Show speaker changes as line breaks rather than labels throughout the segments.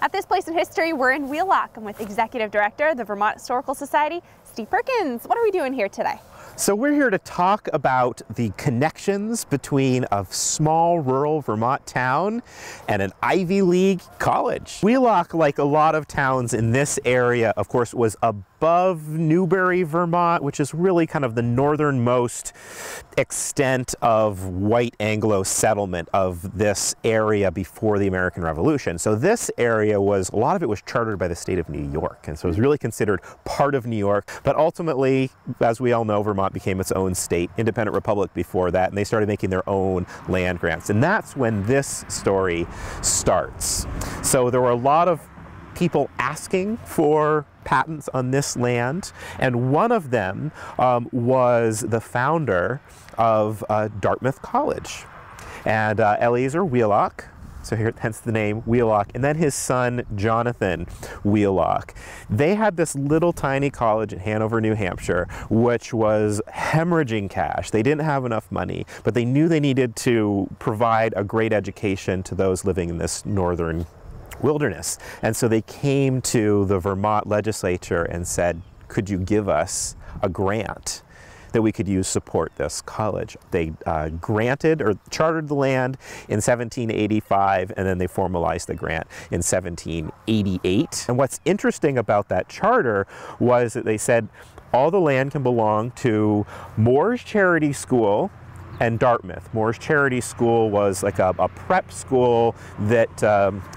At This Place in History, we're in Wheelock. I'm with Executive Director of the Vermont Historical Society, Steve Perkins. What are we doing here today?
So we're here to talk about the connections between a small rural Vermont town and an Ivy League college. Wheelock, like a lot of towns in this area, of course, was above Newbury, Vermont, which is really kind of the northernmost extent of white Anglo settlement of this area before the American Revolution. So this area was, a lot of it was chartered by the state of New York, and so it was really considered part of New York. But ultimately, as we all know, Vermont became its own state, independent republic before that, and they started making their own land grants. And that's when this story starts. So there were a lot of people asking for patents on this land, and one of them was the founder of Dartmouth College, and Eleazar Wheelock. So here, hence the name Wheelock, and then his son Jonathan Wheelock. They had this little tiny college in Hanover, New Hampshire, which was hemorrhaging cash. They didn't have enough money, but they knew they needed to provide a great education to those living in this northern wilderness. And so they came to the Vermont legislature and said, could you give us a grant that we could use to support this college? They granted or chartered the land in 1785, and then they formalized the grant in 1788. And what's interesting about that charter was that they said all the land can belong to Moore's Charity School and Dartmouth. Moore's Charity School was like a prep school that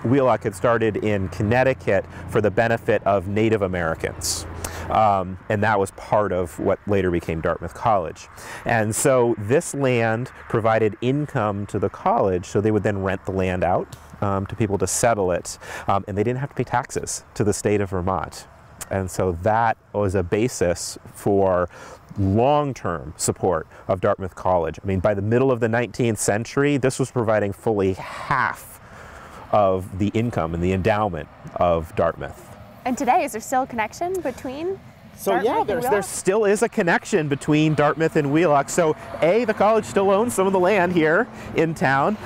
Wheelock had started in Connecticut for the benefit of Native Americans. And that was part of what later became Dartmouth College. And so this land provided income to the college, so they would then rent the land out to people to settle it, and they didn't have to pay taxes to the state of Vermont. And so that was a basis for long-term support of Dartmouth College. I mean, by the middle of the 19th century, this was providing fully half of the income and the endowment of Dartmouth.
And today, is there still a connection between Dartmouth and
there still is a connection between Dartmouth and Wheelock. So the college still owns some of the land here in town,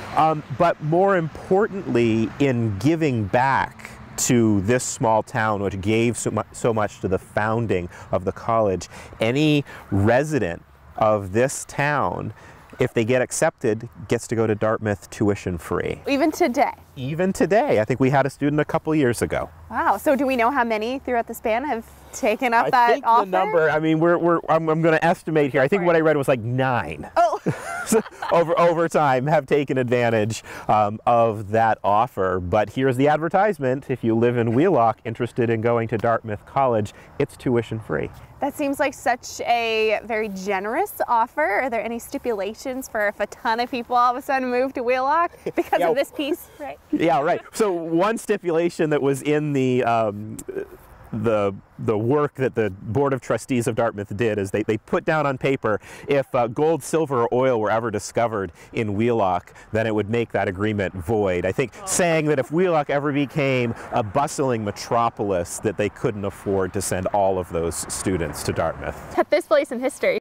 but more importantly, in giving back to this small town, which gave so much to the founding of the college, any resident of this town, if they get accepted, gets to go to Dartmouth tuition free.
Even today?
Even today. I think we had a student a couple years ago. Wow.
So do we know how many throughout the span have taken up that offer?
I think the number, I mean, I'm going to estimate here. I think what I read was like 9.
Oh.
So over time have taken advantage of that offer. But here's the advertisement. If you live in Wheelock, interested in going to Dartmouth College, it's tuition free.
That seems like such a very generous offer. Are there any stipulations for if a ton of people all of a sudden move to Wheelock because of this piece? Right.
Yeah, right. So one stipulation that was in the work that the Board of Trustees of Dartmouth did is they put down on paper, if gold, silver, or oil were ever discovered in Wheelock, then it would make that agreement void. I think saying that if Wheelock ever became a bustling metropolis, that they couldn't afford to send all of those students to Dartmouth.
At This Place in History.